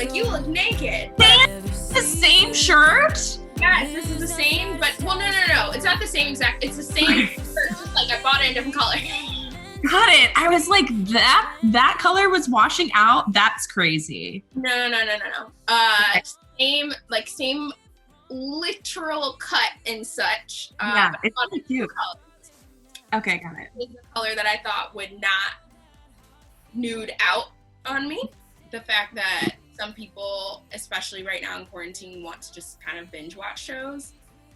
like, you look naked. The same shirt? Yes, this is the same, but, well, no. It's not the same exact, it's the same shirt, just like I bought it in a different color. Got it. I was like, that color was washing out? That's crazy. No. Same literal cut and such. Yeah, it's really cute. Okay, got it. It's a color that I thought would not nude out on me. The fact that some people, especially right now in quarantine, want to just kind of binge watch shows.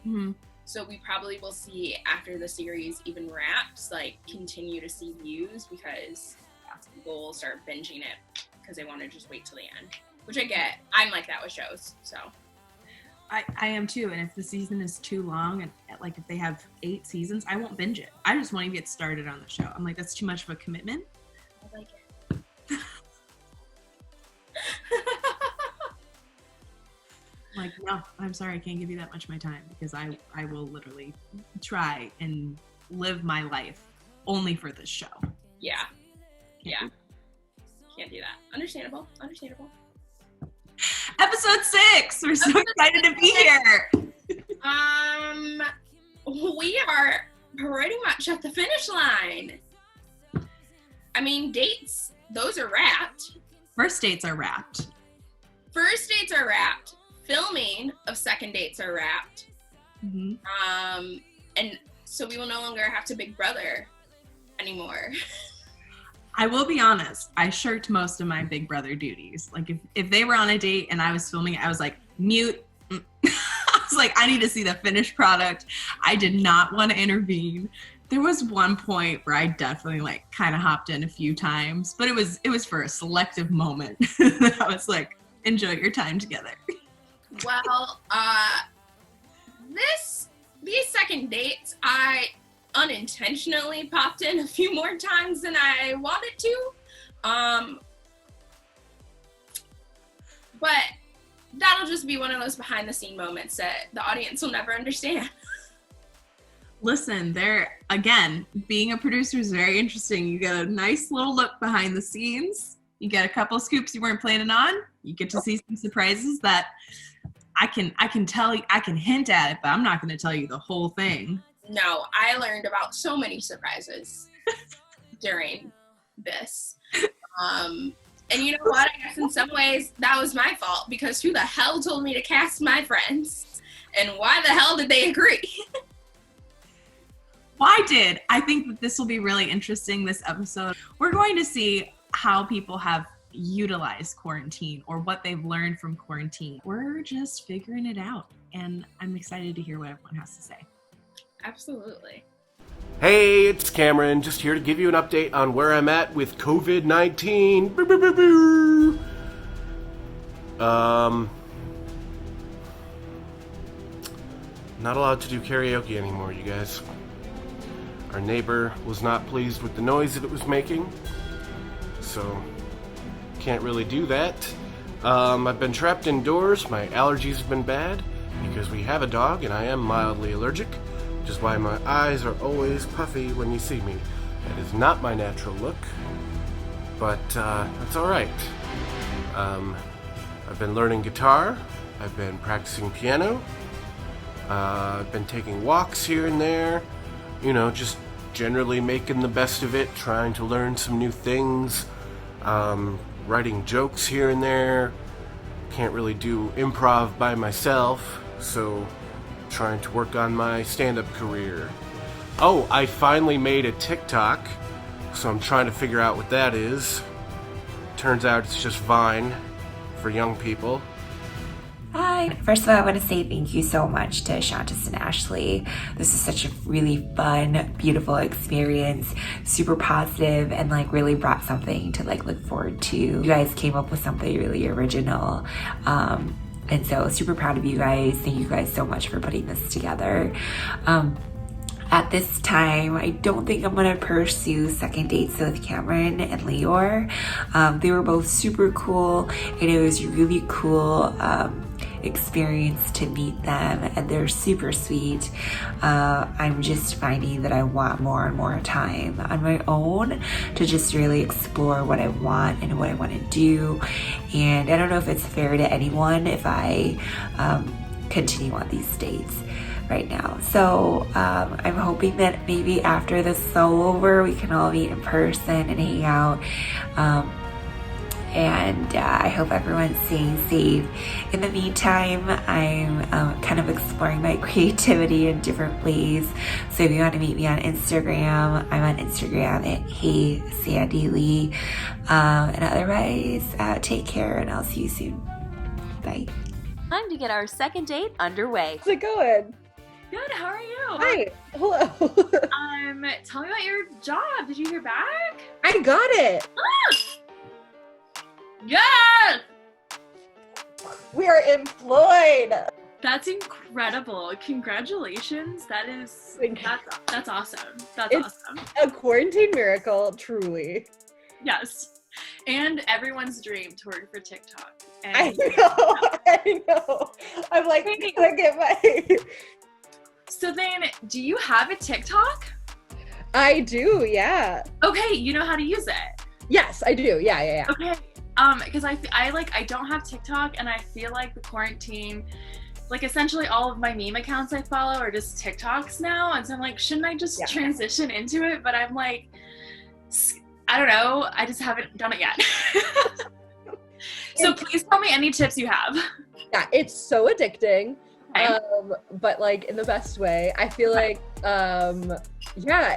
Mm-hmm. So we probably will see after the series even wraps, like continue to see views because people will start binging it because they want to just wait till the end, which I get. I'm like that with shows, so. I am too, and if the season is too long, and like if they have 8 seasons, I won't binge it. I just want to get started on the show. I'm like, that's too much of a commitment. I like it. Like, no, I'm sorry, I can't give you that much of my time because I will literally try and live my life only for this show. Yeah. Can't do that. Understandable. Episode 6! We're so excited to be here! We are pretty much at the finish line. I mean, dates, those are wrapped. First dates are wrapped. Filming of second dates are wrapped. Mm-hmm. And so we will no longer have to Big Brother anymore. I will be honest, I shirked most of my Big Brother duties. Like if they were on a date and I was filming it, I was like, mute. I was like, I need to see the finished product. I did not want to intervene. There was one point where I definitely like kind of hopped in a few times, but it was for a selective moment. I was like, enjoy your time together. Well, these second dates, I unintentionally popped in a few more times than I wanted to. But that'll just be one of those behind the scene moments that the audience will never understand. Listen, again, being a producer is very interesting. You get a nice little look behind the scenes. You get a couple scoops you weren't planning on. You get to see some surprises that I can tell you, I can hint at it, but I'm not going to tell you the whole thing. No, I learned about so many surprises during this. And you know what? I guess in some ways that was my fault because who the hell told me to cast my friends? And why the hell did they agree? I think that this will be really interesting, this episode. We're going to see how people have utilized quarantine or what they've learned from quarantine. We're just figuring it out, and I'm excited to hear what everyone has to say. Absolutely. Hey, it's Cameron, just here to give you an update on where I'm at with COVID-19. Boo, boo, boo, boo. Not allowed to do karaoke anymore, you guys. Our neighbor was not pleased with the noise that it was making, so can't really do that. I've been trapped indoors. My allergies have been bad because we have a dog and I am mildly allergic, which is why my eyes are always puffy when you see me. That is not my natural look, but that's all right. I've been learning guitar. I've been practicing piano. I've been taking walks here and there. You know, just generally making the best of it, trying to learn some new things, writing jokes here and there. Can't really do improv by myself, so trying to work on my stand-up career. Oh, I finally made a TikTok, so I'm trying to figure out what that is. Turns out it's just Vine for young people. Hi. First of all, I want to say thank you so much to Shantas and Ashley. This is such a really fun, beautiful experience, super positive, and like really brought something to like look forward to. You guys came up with something really original. And so super proud of you guys. Thank you guys so much for putting this together. At this time, I don't think I'm gonna pursue second dates with Cameron and Leor. They were both super cool, and it was really cool experience to meet them, and they're super sweet. I'm just finding that I want more and more time on my own to just really explore what I want and what I want to do. And I don't know if it's fair to anyone if I continue on these dates right now. So I'm hoping that maybe after this is all over, we can all meet in person and hang out. And I hope everyone's staying safe. In the meantime, I'm kind of exploring my creativity in different ways. So if you want to meet me on Instagram, I'm on Instagram at HeySandyLee. And otherwise, take care and I'll see you soon. Bye. Time to get our second date underway. How's it going? Good, how are you? Hi. Hello. Tell me about your job. Did you hear back? I got it. Yes! We are employed. That's incredible. Congratulations. That's awesome. That's It's awesome. a quarantine miracle, truly. Yes. And everyone's dream to work for TikTok. And I know. I'm like, gonna get my... So then, do you have a TikTok? I do, yeah. Okay, you know how to use it. Yes, I do. Yeah. Okay. Because I don't have TikTok, and I feel like the quarantine, like essentially all of my meme accounts I follow are just TikToks now, and so I'm like, shouldn't I just transition into it? But I'm like, I don't know, I just haven't done it yet. So please tell me any tips you have. Yeah, it's so addicting. Okay. But like in the best way. I feel like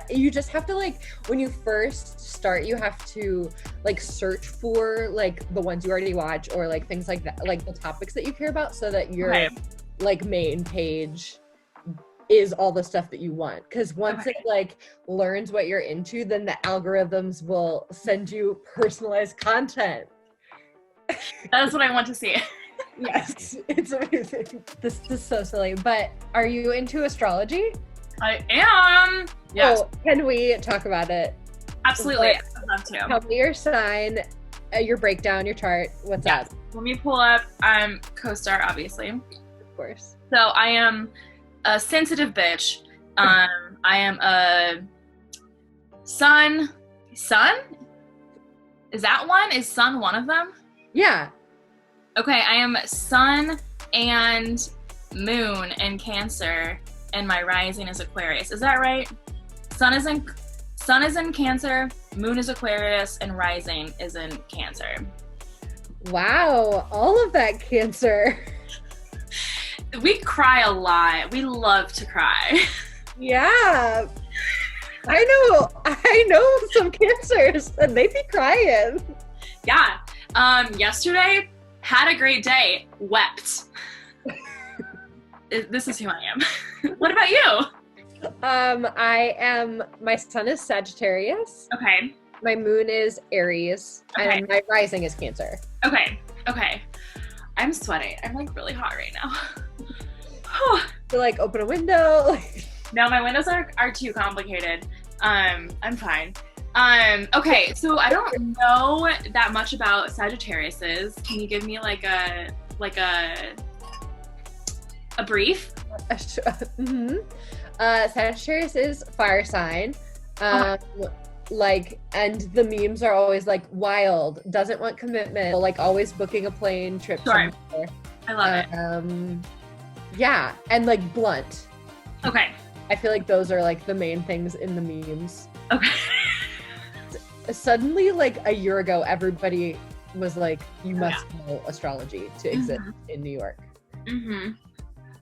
you just have to, like, when you first start, you have to like search for like the ones you already watch or like things like that, like the topics that you care about, so that your like main page is all the stuff that you want. Because once it like learns what you're into, then the algorithms will send you personalized content. That's what I want to see. Yes, it's amazing. This is so silly, but are you into astrology? I am. Yes. Oh, can we talk about it? Absolutely. Like, I'd love to. tell me your sign, your breakdown, your chart. What's up? Let me pull up CoStar, obviously. Of course. So I am a sensitive bitch. I am a sun. Is that one? Is sun one of them? Yeah. Okay, I am sun and moon in Cancer, and my rising is Aquarius. Is that right? Sun is in Cancer, moon is Aquarius, and rising is in Cancer. Wow, all of that Cancer. We cry a lot. We love to cry. Yeah. I know some Cancers, and they be crying. Yeah. Yesterday, had a great day, wept. This is who I am. What about you? My sun is Sagittarius. Okay. My moon is Aries. Okay. And my rising is Cancer. Okay. I'm sweating. I'm like really hot right now. So like open a window. No, my windows are too complicated. I'm fine. Okay, so I don't know that much about Sagittariuses. Can you give me like a brief? Mm-hmm. Sagittarius is fire sign. Like, and the memes are always like wild, doesn't want commitment, like always booking a plane trip somewhere. I love it. Yeah, and like blunt. Okay. I feel like those are like the main things in the memes. Okay. Suddenly, like a year ago, everybody was like, you must know astrology to exist in New York. Mm-hmm.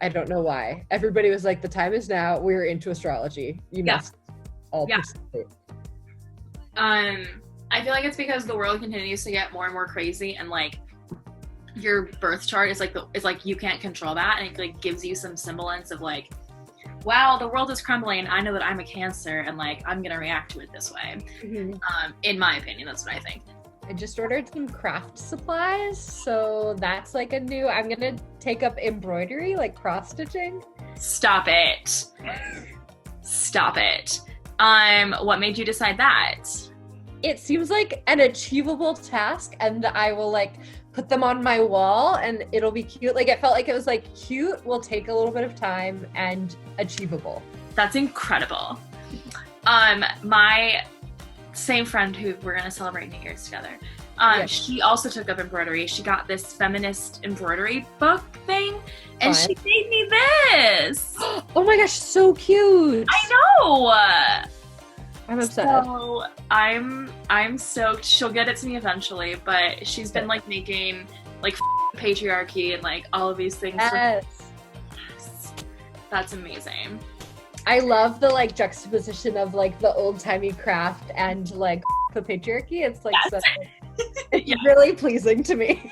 I don't know why. Everybody was like, the time is now. We're into astrology. You must all participate. I feel like it's because the world continues to get more and more crazy, and like your birth chart is like you can't control that, and it like gives you some semblance of like, wow, the world is crumbling. I know that I'm a Cancer, and like I'm gonna react to it this way. Mm-hmm. In my opinion, that's what I think. I just ordered some craft supplies, so that's like I'm gonna take up embroidery, like cross stitching. Stop it. What made you decide that? It seems like an achievable task, and I will like put them on my wall and it'll be cute. Like it felt like it was like cute, will take a little bit of time and achievable. That's incredible. My same friend who we're gonna celebrate New Year's together. She also took up embroidery. She got this feminist embroidery book thing, and she made me this. Oh my gosh, so cute! I know. I'm obsessed. So I'm stoked. She'll get it to me eventually, but she's been like making like patriarchy and like all of these things. Yes. That's amazing. I love the like juxtaposition of like the old timey craft and like the patriarchy. It's like it's really pleasing to me.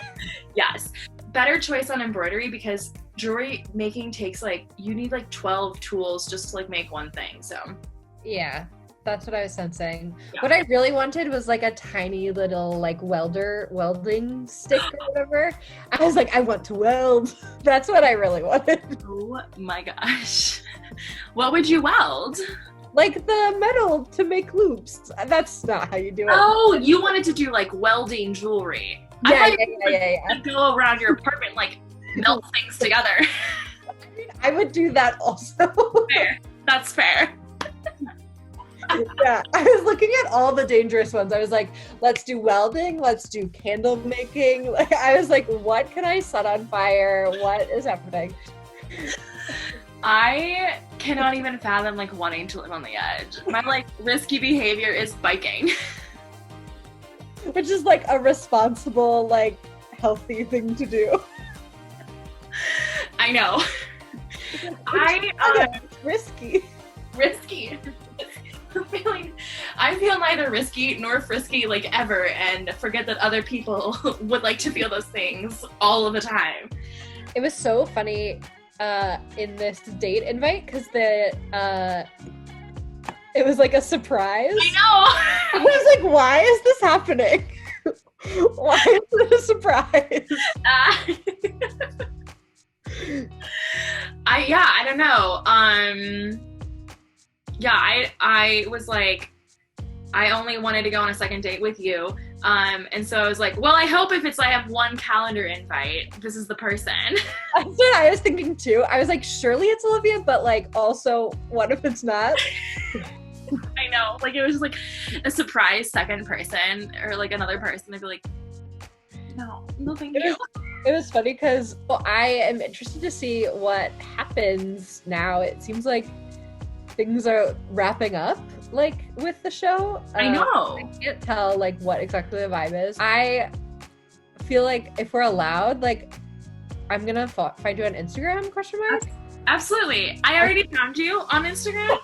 Yes. Better choice on embroidery because jewelry making takes like, you need like 12 tools just to like make one thing. So yeah, that's what I was sensing. Yeah. What I really wanted was like a tiny little like welding stick or whatever. I was like, I want to weld. That's what I really wanted. Oh my gosh. What would you weld? Like the metal to make loops. That's not how you do it. Oh, you wanted to do like welding jewelry. Yeah. Go around your apartment, like melt things together. I would do that also. Fair. That's fair. Yeah, I was looking at all the dangerous ones. I was like, let's do welding, let's do candle making. Like, I was like, what can I set on fire? What is happening? I cannot even fathom like wanting to live on the edge. My like risky behavior is biking. Which is like a responsible, like healthy thing to do. I know. It's risky. Risky. I feel neither risky nor frisky like ever, and forget that other people would like to feel those things all of the time. It was so funny in this date invite because it was like a surprise. I know. I was like, why is this happening? Why is it a surprise? I don't know. I was like, I only wanted to go on a second date with you. And so I was like, well, I hope if I have one calendar invite, this is the person. That's what I was thinking too. I was like, surely it's Olivia, but like also, what if it's not? I know. Like it was just like a surprise second person or like another person. I'd be like, no, thank you. It was funny because I am interested to see what happens now. It seems like things are wrapping up like with the show. I know. I can't tell like what exactly the vibe is. I feel like if we're allowed, like I'm gonna find you on Instagram, question mark? Absolutely. I already found you on Instagram.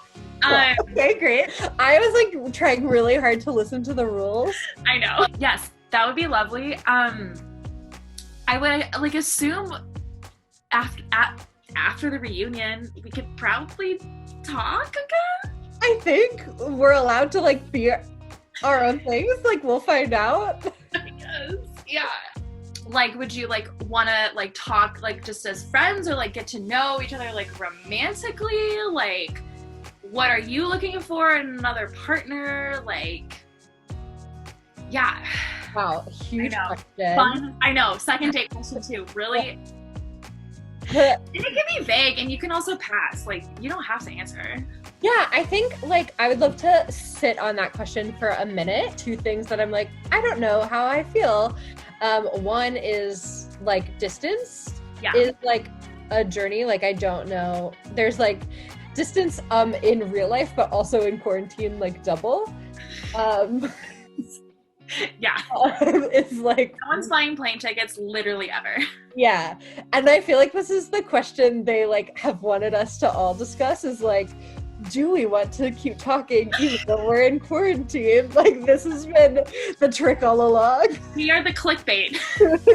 Okay, great. I was like trying really hard to listen to the rules. I know. Yes, that would be lovely. I would like assume after the reunion we could probably talk again. I think we're allowed to like be our own things. Like we'll find out. Yes. Yeah. Like, would you like wanna like talk like just as friends or like get to know each other like romantically? Like, what are you looking for in another partner? Like, yeah. Wow, huge question. Fun. I know. Second date question too. Really. And it can be vague, and you can also pass. Like, you don't have to answer. Yeah, I think like I would love to sit on that question for a minute. Two things that I'm like, I don't know how I feel. One is like distance is like a journey. Like I don't know. There's like distance in real life, but also in quarantine, like double. Yeah. It's like no one's buying plane tickets literally ever. Yeah. And I feel like this is the question they like have wanted us to all discuss is like, do we want to keep talking even though we're in quarantine? Like this has been the trick all along. We are the clickbait.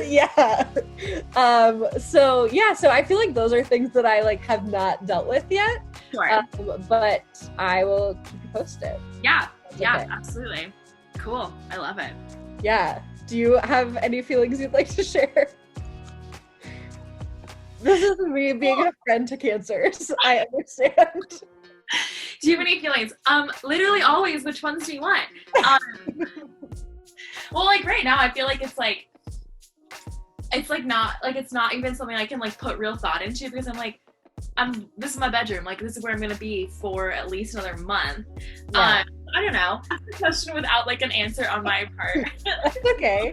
Yeah. So I feel like those are things that I like have not dealt with yet. Sure. But I will keep you posted. Yeah. Yeah, absolutely. Cool. I love it. Yeah. Do you have any feelings you'd like to share? This is me being a friend to cancers. I understand. Do you have any feelings? Literally always. Which ones do you want? Well, like right now, I feel like it's like it's like not like it's not even something I can like put real thought into because I'm like this is my bedroom, like this is where I'm gonna be for at least another month. Yeah. I don't know. Ask the question without like an answer on my part. That's okay.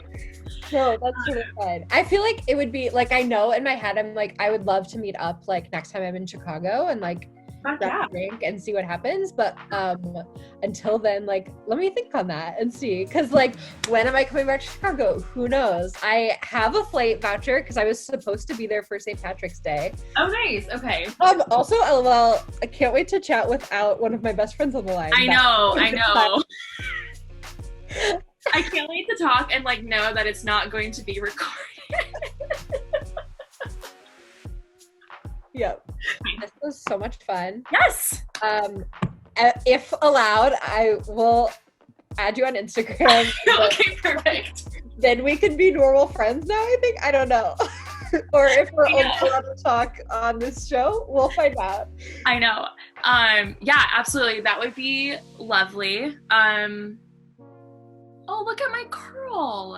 No, that's sort of fun. I feel like it would be like, I know in my head I'm like, I would love to meet up like next time I'm in Chicago and like grab a drink and see what happens, but until then, like, let me think on that and see, because like, when am I coming back to Chicago? Who knows? I have a flight voucher because I was supposed to be there for St. Patrick's Day. Oh, nice. Okay. Also, LOL, I can't wait to chat without one of my best friends on the line. I know. I can't wait to talk and like know that it's not going to be recorded. Yep. This was so much fun. Yes. If allowed, I will add you on Instagram. Okay, perfect. Then we can be normal friends now, I think. I don't know. Or if we're only allowed to talk on this show, we'll find out. I know. Yeah, absolutely. That would be lovely. Oh, look at my curl.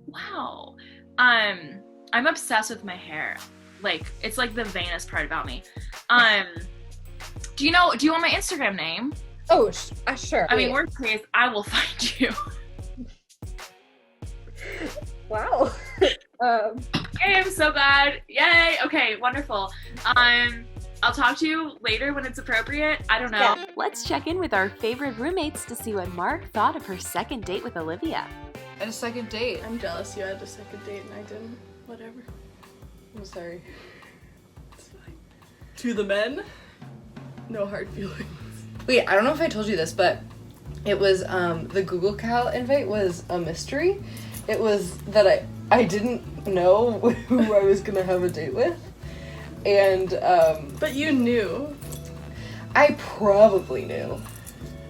Wow. I'm obsessed with my hair. Like, it's like the vainest part about me. Do you want my Instagram name? Oh, sure. I mean, worst case, I will find you. Wow. Yay, I'm so glad. Yay. Okay, wonderful. I'll talk to you later when it's appropriate. I don't know. Yeah. Let's check in with our favorite roommates to see what Mark thought of her second date with Olivia. At a second date. I'm jealous you had a second date and I didn't. Whatever. I'm sorry. It's fine. To the men, no hard feelings. Wait, I don't know if I told you this, but it was, the Google Cal invite was a mystery. It was that I didn't know who I was gonna have a date with. And, But you knew. I probably knew.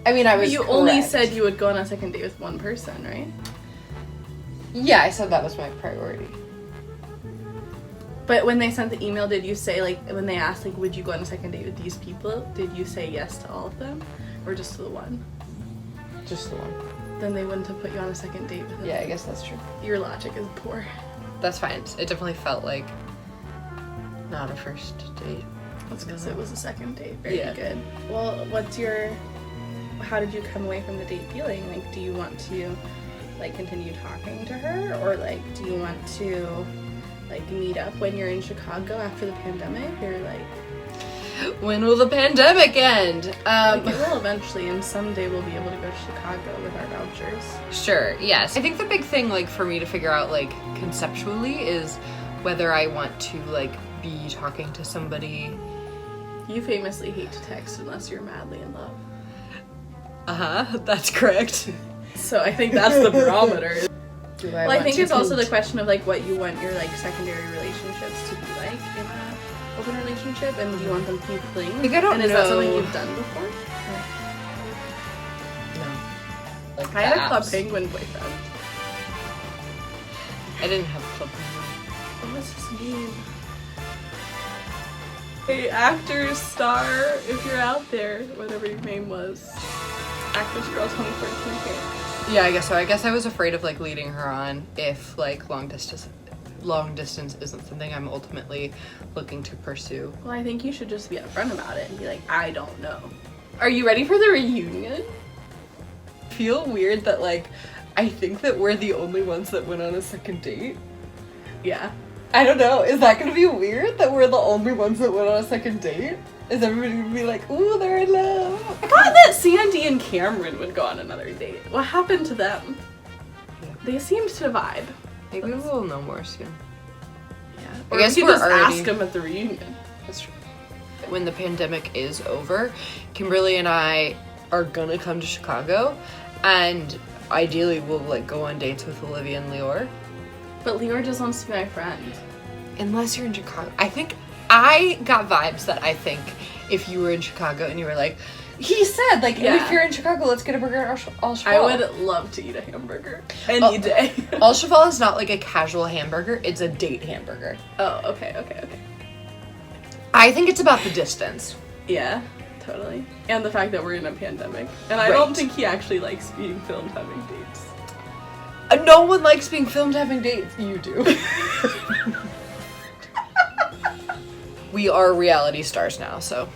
I mean, I was You only correct. said you would go on a second date with one person, right? Yeah, I said that was my priority. But when they sent the email, did you say, like, when they asked, like, would you go on a second date with these people, did you say yes to all of them? Or just to the one? Just the one. Then they wouldn't have put you on a second date with them. Yeah, I guess that's true. Your logic is poor. That's fine. It definitely felt like not a first date. That's because it was a second date. Very Yeah. good. Well, how did you come away from the date feeling? Like, do you want to, like, continue talking to her? Or, like, do you want to, like, meet up when you're in Chicago after the pandemic? Or, like, When will the pandemic end? like it will eventually, and someday we'll be able to go to Chicago with our vouchers. Sure, yes. I think the big thing, like, for me to figure out, like, conceptually is whether I want to, like, be talking to somebody. You famously hate to text unless you're madly in love. Uh-huh, that's correct. So I think that's the barometer. Do Well, I want think to it's also the meet? question of, like, what you want your, like, secondary relationships to be like in a open relationship, and do you want them to be fling? Like, I don't and is that something know. you've done before? No. Like, I had a Club apps. Penguin boyfriend. I didn't have Club Penguin. What does this mean? Hey, actor, star, if you're out there, whatever your name was. Actress Girl 2014 here. Yeah, I guess so. I guess I was afraid of, like, leading her on if, like, long distance isn't something I'm ultimately looking to pursue. Well, I think you should just be upfront about it and be like, I don't know. Are you ready for the reunion? Feel weird that, like, I think that we're the only ones that went on a second date. Yeah. I don't know. Is that gonna be weird that we're the only ones that went on a second date? Is everybody gonna be like, ooh, they're in love? I thought that Sandy and Cameron would go on another date. What happened to them? Yeah. They seemed to vibe. Maybe we'll know more soon. Yeah. I Or guess we could we're just already- ask them at the reunion. That's true. When the pandemic is over, Kimberly and I are gonna come to Chicago, and ideally we'll, like, go on dates with Olivia and Lior. But Lior just wants to be my friend. Unless you're in Chicago. I got vibes that I think if you were in Chicago and you were like, he said, like, Yeah. if you're in Chicago, let's get a burger at Al Cheval. I would love to eat a hamburger any day. Al Cheval is not like a casual hamburger, it's a date hamburger. Oh, okay. I think it's about the distance. Yeah, totally. And the fact that we're in a pandemic. And I Right. don't think he actually likes being filmed having dates. No one likes being filmed having dates. You do. We are reality stars now, so.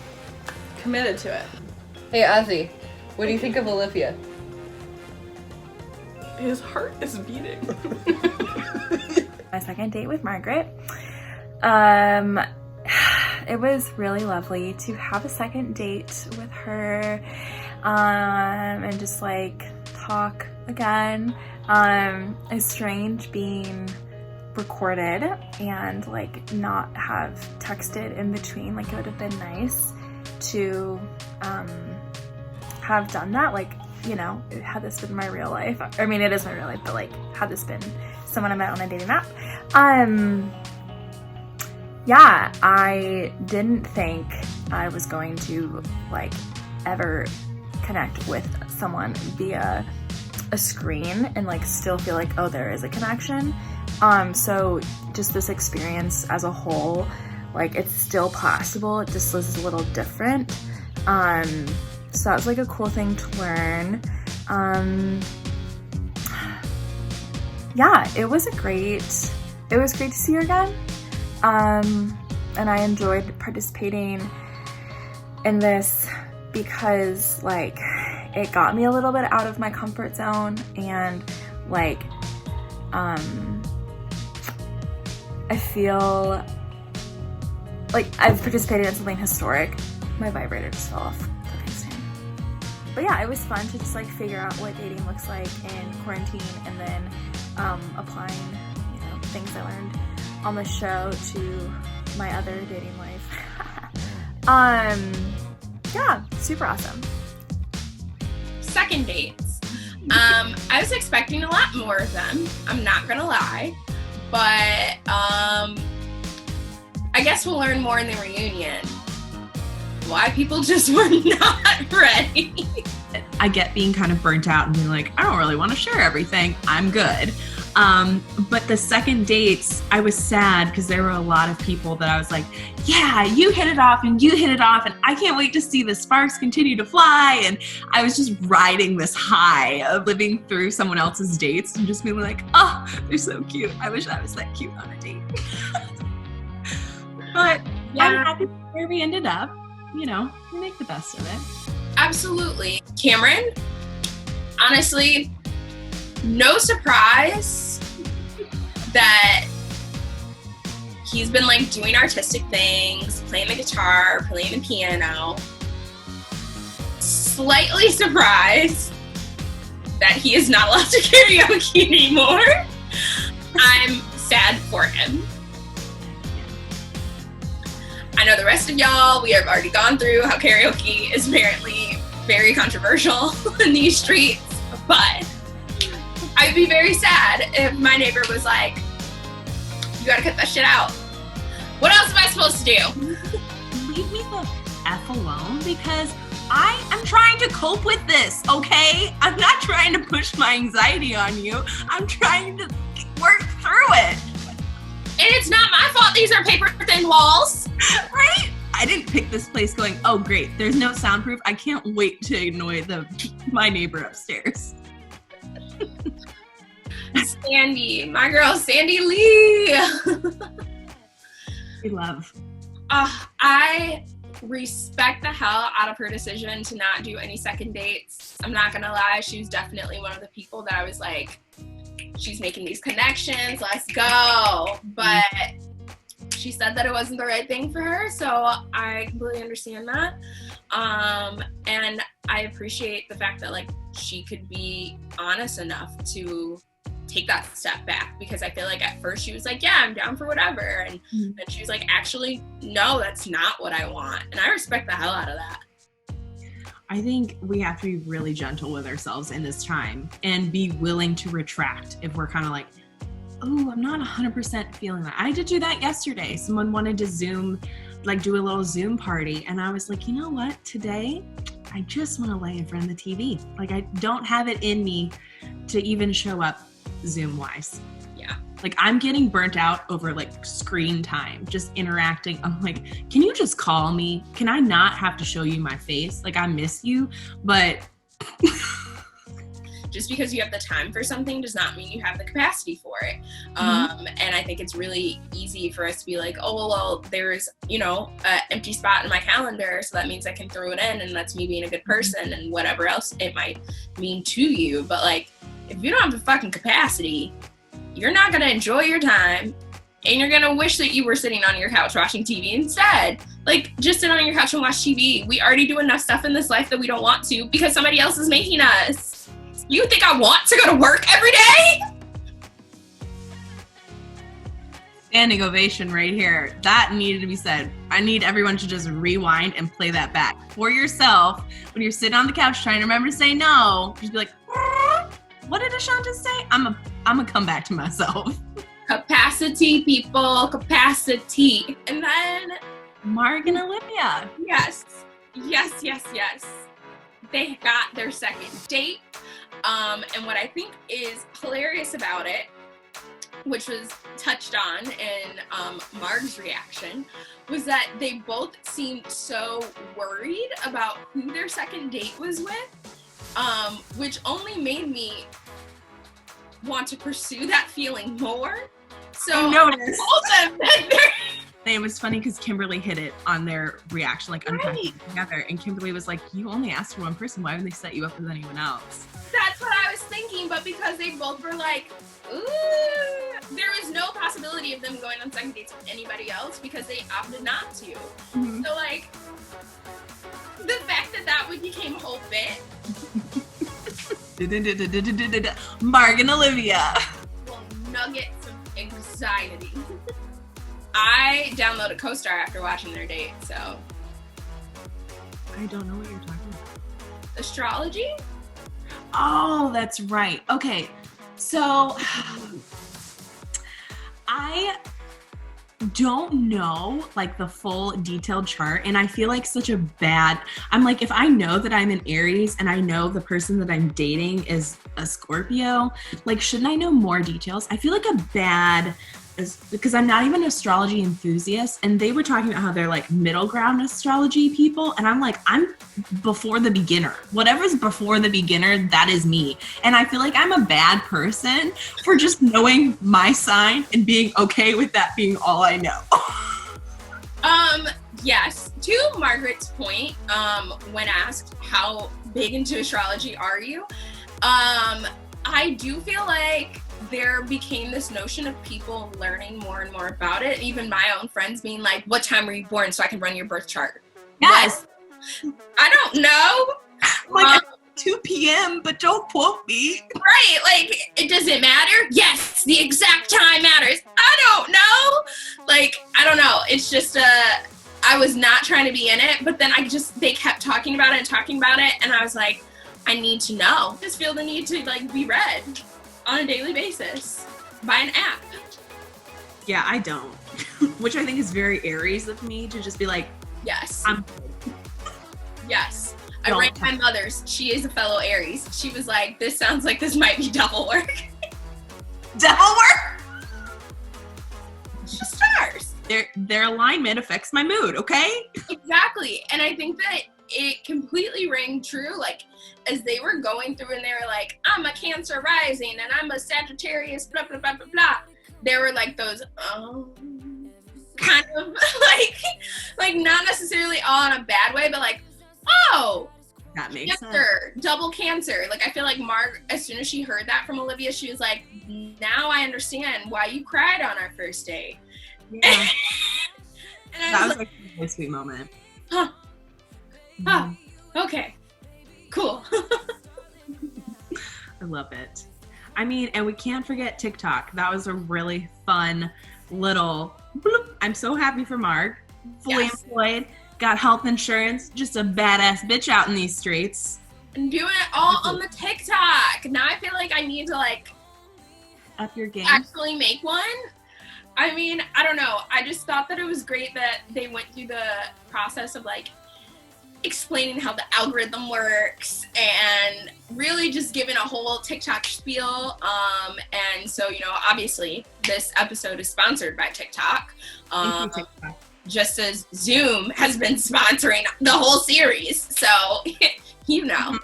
Committed to it. Hey, Ozzy, what do you think of Olivia? His heart is beating. My second date with Margaret. It was really lovely to have a second date with her, and just like talk again. It's strange being recorded and like not have texted in between. Like, it would have been nice to have done that, like, you know, had this been my real life. I mean, it is my real life, but like, had this been someone I met on a dating app. Yeah, I didn't think I was going to like ever connect with someone via a screen and like still feel like, oh, there is a connection. So just this experience as a whole, like, it's still possible. It just was a little different. So that was like a cool thing to learn. Yeah, it was great to see her again. And I enjoyed participating in this because like it got me a little bit out of my comfort zone, and like I feel like I've participated in something historic. My vibrator just fell off the stand. But yeah, it was fun to just like figure out what dating looks like in quarantine, and then applying, you know, things I learned on the show to my other dating life. Yeah, super awesome. Second dates. I was expecting a lot more of them, I'm not gonna lie, but I guess we'll learn more in the reunion why people just were not ready. I get being kind of burnt out and being like, I don't really want to share everything. I'm good. But the second dates, I was sad because there were a lot of people that I was like, yeah, you hit it off and you hit it off and I can't wait to see the sparks continue to fly. And I was just riding this high of living through someone else's dates and just being like, oh, they're so cute. I wish I was that cute on a date. But yeah. I'm happy where we ended up. You know, we make the best of it. Absolutely. Cameron, honestly, no surprise that he's been like doing artistic things, playing the guitar, playing the piano. Slightly surprised that he is not allowed to karaoke anymore. I'm sad for him. I know the rest of y'all, we have already gone through how karaoke is apparently very controversial in these streets, but I'd be very sad if my neighbor was like, you gotta cut that shit out. What else am I supposed to do? Leave me the F alone, because I am trying to cope with this, okay? I'm not trying to push my anxiety on you. I'm trying to work through it. And it's not my fault these are paper thin walls. Right? I didn't pick this place going, oh great, there's no soundproof. I can't wait to annoy my neighbor upstairs. Sandy, my girl Sandy Lee. We love. I respect the hell out of her decision to not do any second dates. I'm not gonna lie, she was definitely one of the people that I was like, she's making these connections, let's go. But she said that it wasn't the right thing for her, so I completely understand that. And I appreciate the fact that like she could be honest enough to take that step back, because I feel like at first she was like, yeah, I'm down for whatever, and then she was like, actually, no, that's not what I want. And I respect the hell out of that. I think we have to be really gentle with ourselves in this time and be willing to retract if we're kind of like, oh, I'm not 100% feeling that. I did do that yesterday. Someone wanted to Zoom, like do a little Zoom party. And I was like, you know what? Today, I just want to lay in front of the TV. Like, I don't have it in me to even show up Zoom-wise. Yeah. Like, I'm getting burnt out over like screen time, just interacting. I'm like, can you just call me? Can I not have to show you my face? Like, I miss you, but just because you have the time for something does not mean you have the capacity for it. And I think it's really easy for us to be like, oh, well, there's, you know, an empty spot in my calendar, so that means I can throw it in, and that's me being a good person and whatever else it might mean to you. But like, if you don't have the fucking capacity, you're not going to enjoy your time, and you're going to wish that you were sitting on your couch watching TV instead. Like, just sit on your couch and watch TV. We already do enough stuff in this life that we don't want to because somebody else is making us. You think I want to go to work every day? Standing ovation right here. That needed to be said. I need everyone to just rewind and play that back for yourself. When you're sitting on the couch trying to remember to say no, just be like, what did Ashanta say? I'm gonna come back to myself. Capacity, people, capacity. And then Mark and Olivia. Yes. They got their second date. And what I think is hilarious about it, which was touched on in Marg's reaction, was that they both seemed so worried about who their second date was with, which only made me want to pursue that feeling more. So I noticed. told them that it was funny because Kimberly hit it on their reaction, like unpacking together, and Kimberly was like, you only asked for one person, why would they set you up with anyone else? That's what I was thinking, but because they both were like, ooh, there was no possibility of them going on second dates with anybody else because they opted not to. Mm-hmm. So like, the fact that became a whole bit. Mark and Olivia. Well, nuggets of anxiety. I downloaded CoStar after watching their date, so. I don't know what you're talking about. Astrology? Oh, that's right. Okay, so I don't know like the full detailed chart, and I feel like I'm like, if I know that I'm an Aries and I know the person that I'm dating is a Scorpio, like, shouldn't I know more details? I feel like because I'm not even an astrology enthusiast, and they were talking about how they're like middle ground astrology people, and I'm like, I'm before the beginner. Whatever's before the beginner, that is me. And I feel like I'm a bad person for just knowing my sign and being okay with that being all I know. Yes, to Margaret's point, when asked how big into astrology are you, I do feel like there became this notion of people learning more and more about it. Even my own friends being like, what time were you born so I can run your birth chart? Yes. What? I don't know. Like 2 p.m., but don't quote me. Right, like, it doesn't matter? Yes, the exact time matters. I don't know. Like, I don't know. It's just, I was not trying to be in it, but then they kept talking about it, and I was like, I need to know. I just feel the need to, like, be read on a daily basis by an app. Yeah, I don't. Which I think is very Aries of me to just be like, yes. Yes. I Don't. rang my mother's. She is a fellow Aries. She was like, this sounds like this might be devil work. Devil work? She stars. Their alignment affects my mood, okay? Exactly. And I think that it completely rang true. Like, as they were going through and they were like, I'm a Cancer rising and I'm a Sagittarius, blah, blah, blah, blah, blah. There were like those, kind of like not necessarily all in a bad way, but like, oh, that makes Cancer, sense. double Cancer. Like, I feel like Mark, as soon as she heard that from Olivia, she was like, now I understand why you cried on our first date. Yeah. And That was like a really sweet moment. Huh. Mhm. Okay. Cool. I love it. I mean, and we can't forget TikTok. That was a really fun little bloop. I'm so happy for Mark. Fully employed, got health insurance, just a badass bitch out in these streets. And doing it all on the TikTok. Now I feel like I need to like up your game. Actually make one. I mean, I don't know. I just thought that it was great that they went through the process of like explaining how the algorithm works and really just giving a whole TikTok spiel. And so, you know, obviously this episode is sponsored by TikTok. Just as Zoom has been sponsoring the whole series. So, you know.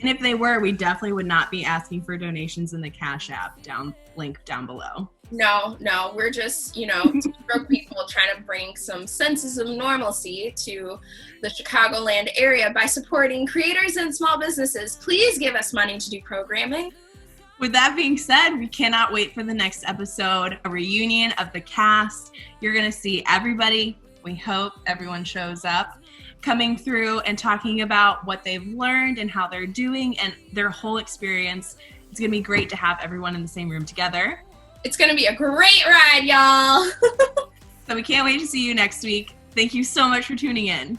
And if they were, we definitely would not be asking for donations in the Cash App link down below. No, we're just, two broke people trying to bring some senses of normalcy to the Chicagoland area by supporting creators and small businesses. Please give us money to do programming. With that being said, we cannot wait for the next episode, a reunion of the cast. You're going to see everybody. We hope everyone shows up, coming through and talking about what they've learned and how they're doing and their whole experience. It's going to be great to have everyone in the same room together. It's going to be a great ride, y'all. So we can't wait to see you next week. Thank you so much for tuning in.